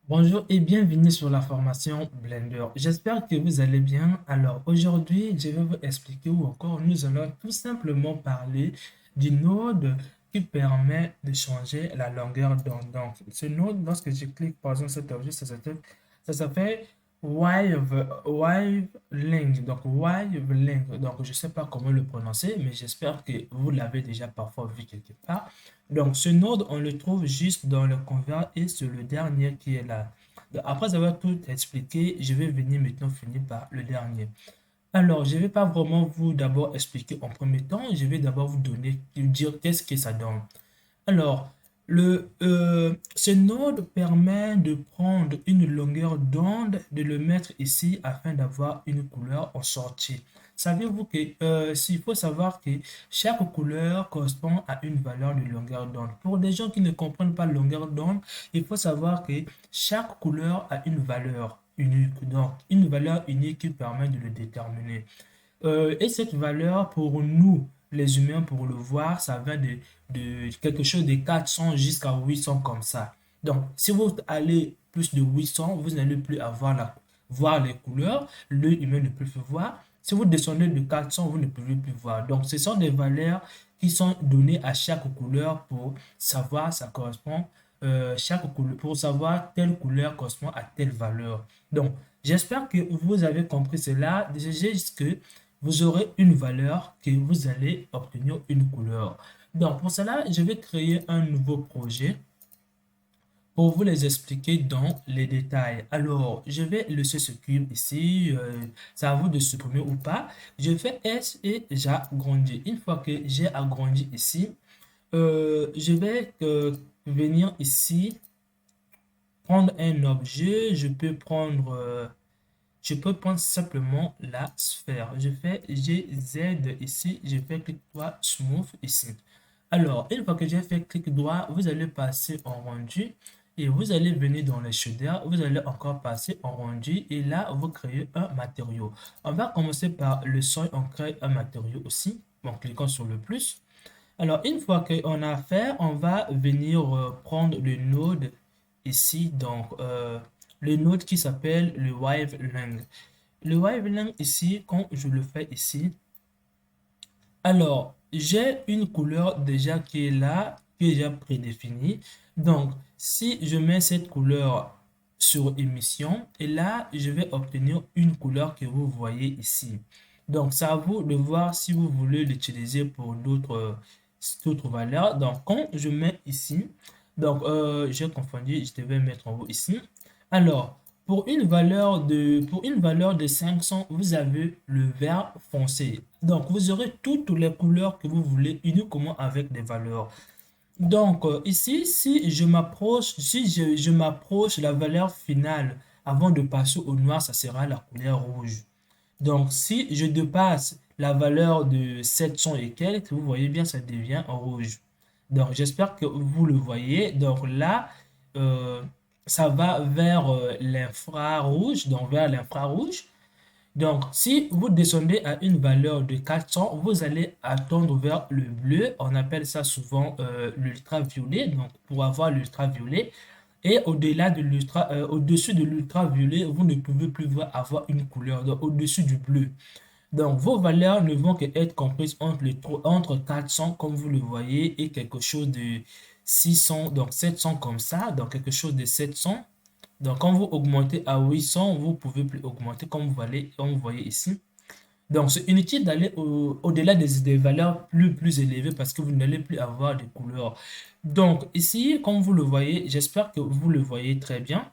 Bonjour et bienvenue sur la formation Blender. J'espère que vous allez bien. Alors aujourd'hui, je vais vous expliquer ou encore nous allons tout simplement parler du node qui permet de changer la longueur d'onde. Donc ce node, lorsque je clique par exemple sur cet objet, ça s'appelle Wavelength. Donc Wavelength. Donc je ne sais pas comment le prononcer, mais j'espère que vous l'avez déjà parfois vu quelque part. Donc, ce node, on le trouve juste dans le convert et c'est le dernier qui est là. Donc, après avoir tout expliqué, je vais venir maintenant finir par le dernier. Alors, je ne vais pas vraiment vous d'abord expliquer en premier temps, je vais d'abord vous donner, dire qu'est-ce que ça donne. Alors, ce node permet de prendre une longueur d'onde, de le mettre ici afin d'avoir une couleur en sortie. Savez-vous que s'il faut savoir que chaque couleur correspond à une valeur de longueur d'onde. Pour des gens qui ne comprennent pas longueur d'onde, il faut savoir que chaque couleur a une valeur unique. Donc, une valeur unique qui permet de le déterminer. Et cette valeur, pour nous, les humains, pour le voir, ça va de quelque chose de 400 jusqu'à 800 comme ça. Donc, si vous allez plus de 800, vous n'allez plus avoir voir les couleurs. L'œil humain ne peut plus voir. Si vous descendez de 400, vous ne pouvez plus voir. Donc, ce sont des valeurs qui sont données à chaque couleur pour savoir, ça correspond, chaque couleur, pour savoir telle couleur correspond à telle valeur. Donc, j'espère que vous avez compris cela. C'est juste que vous aurez une valeur que vous allez obtenir une couleur. Donc, pour cela, je vais créer un nouveau projet pour vous les expliquer dans les détails. Alors, je vais laisser ce cube ici. C'est à vous de supprimer ou pas. Je fais S et j'agrandis. Une fois que j'ai agrandi ici, je vais venir ici, prendre un objet. Je peux prendre simplement la sphère. Je fais GZ ici, je fais clic droit Smooth ici. Alors, une fois que j'ai fait clic droit, vous allez passer en rendu et vous allez venir dans les shaders, vous allez encore passer en rendu et là, vous créez un matériau. On va commencer par le seuil, on crée un matériau aussi en cliquant sur le plus. Alors, une fois qu'on a fait, on va venir prendre le node ici, donc le node qui s'appelle le wavelength. Le wavelength ici, quand je le fais ici, alors j'ai une couleur déjà qui est là, qui est déjà prédéfinie. Donc, si je mets cette couleur sur émission, et là, je vais obtenir une couleur que vous voyez ici. Donc, c'est à vous de voir si vous voulez l'utiliser pour d'autres valeurs. Donc, quand je mets ici, donc j'ai confondu, je devais mettre en haut ici. Alors, pour une valeur de 500, vous avez le vert foncé. Donc, vous aurez toutes les couleurs que vous voulez uniquement avec des valeurs. Donc, ici, si je m'approche la valeur finale avant de passer au noir, ça sera la couleur rouge. Donc, si je dépasse la valeur de 700 et quelques, vous voyez bien, ça devient en rouge. Donc, j'espère que vous le voyez. Donc là, euh, ça va vers l'infrarouge, donc vers l'infrarouge. Donc, si vous descendez à une valeur de 400, vous allez attendre vers le bleu. On appelle ça souvent l'ultraviolet. Donc, pour avoir l'ultraviolet, et au-delà de au-dessus de l'ultraviolet, vous ne pouvez plus avoir une couleur. Donc, au-dessus du bleu. Donc, vos valeurs ne vont que être comprises entre 400, comme vous le voyez, et quelque chose de 600, donc 700 comme ça, donc quelque chose de 700. Donc, quand vous augmentez à 800, vous pouvez plus augmenter comme vous voyez ici. Donc, c'est inutile d'aller au-delà des valeurs plus élevées parce que vous n'allez plus avoir de couleurs. Donc, ici, comme vous le voyez, j'espère que vous le voyez très bien.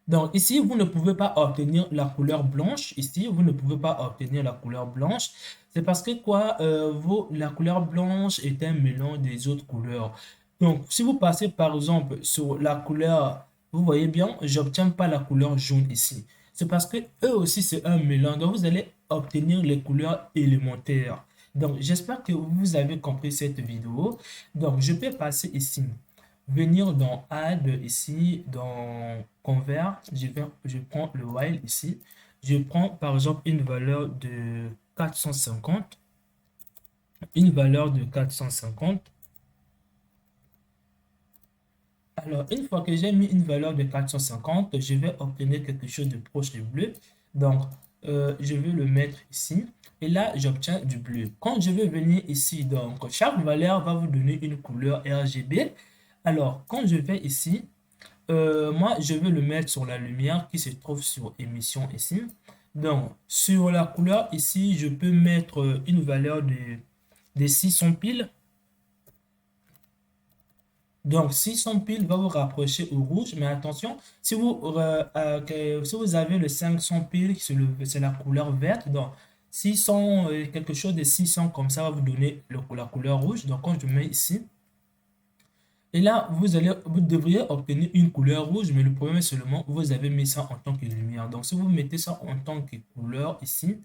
Donc ici, vous ne pouvez pas obtenir la couleur blanche. Ici, vous ne pouvez pas obtenir la couleur blanche. C'est parce que quoi, la couleur blanche est un mélange des autres couleurs. Donc, si vous passez par exemple sur la couleur, vous voyez bien, j'obtiens pas la couleur jaune ici. C'est parce que eux aussi, c'est un mélange. Donc, vous allez obtenir les couleurs élémentaires. Donc, j'espère que vous avez compris cette vidéo. Donc, je peux passer ici venir dans Add ici, dans Convert, je prends le while ici. Je prends par exemple une valeur de 450. Une valeur de 450. Alors, une fois que j'ai mis une valeur de 450, je vais obtenir quelque chose de proche du bleu. Donc, je vais le mettre ici. Et là, j'obtiens du bleu. Quand je vais venir ici, donc, chaque valeur va vous donner une couleur RGB. Alors, quand je vais ici, moi, je vais le mettre sur la lumière qui se trouve sur émission ici. Donc, sur la couleur ici, je peux mettre une valeur de 600 piles. Donc, 600 piles va vous rapprocher au rouge, mais attention, si vous avez le 500 piles, c'est la couleur verte, donc 600, quelque chose de 600 comme ça va vous donner la couleur rouge. Donc, quand je mets ici, et là, vous devriez obtenir une couleur rouge, mais le problème est seulement, vous avez mis ça en tant que lumière. Donc, si vous mettez ça en tant que couleur ici,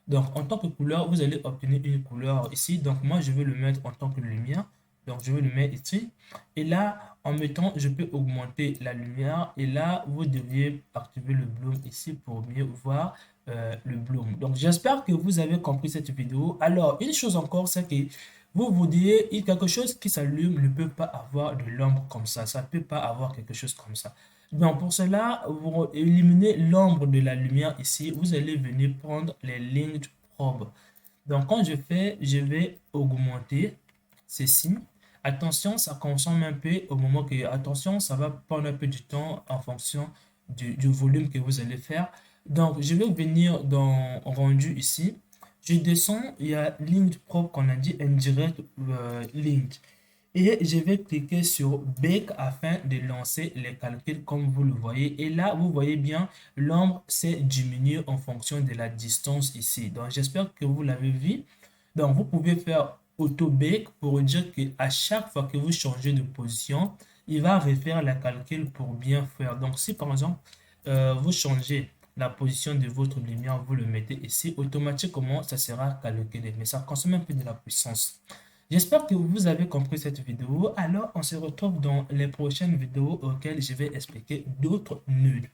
donc en tant que couleur, vous allez obtenir une couleur ici. Donc, moi, je vais le mettre en tant que lumière. Donc, je vais le mettre ici. Et là, en mettant, je peux augmenter la lumière. Et là, vous devriez activer le bloom ici pour mieux voir le bloom. Donc, j'espère que vous avez compris cette vidéo. Alors, une chose encore, c'est que vous vous dites, quelque chose qui s'allume ne peut pas avoir de l'ombre comme ça ne peut pas avoir quelque chose comme ça. Donc pour cela, vous éliminez l'ombre de la lumière ici. Vous allez venir prendre les lignes de probe. Donc quand je fais, je vais augmenter ceci. Attention, ça consomme un peu au moment que, attention, ça va prendre un peu du temps en fonction du volume que vous allez faire. Donc je vais venir dans rendu ici. Je descends, il y a ligne propre qu'on a dit indirect link. Et je vais cliquer sur Bake afin de lancer les calculs comme vous le voyez. Et là, vous voyez bien, l'ombre s'est diminuée en fonction de la distance ici. Donc, j'espère que vous l'avez vu. Donc, vous pouvez faire Auto Bake pour dire qu'à chaque fois que vous changez de position, il va refaire les calculs pour bien faire. Donc, si par exemple, vous changez la position de votre lumière, vous le mettez ici, automatiquement, ça sera calculé. Mais ça consomme un peu de la puissance. J'espère que vous avez compris cette vidéo. Alors, on se retrouve dans les prochaines vidéos auxquelles je vais expliquer d'autres nudes.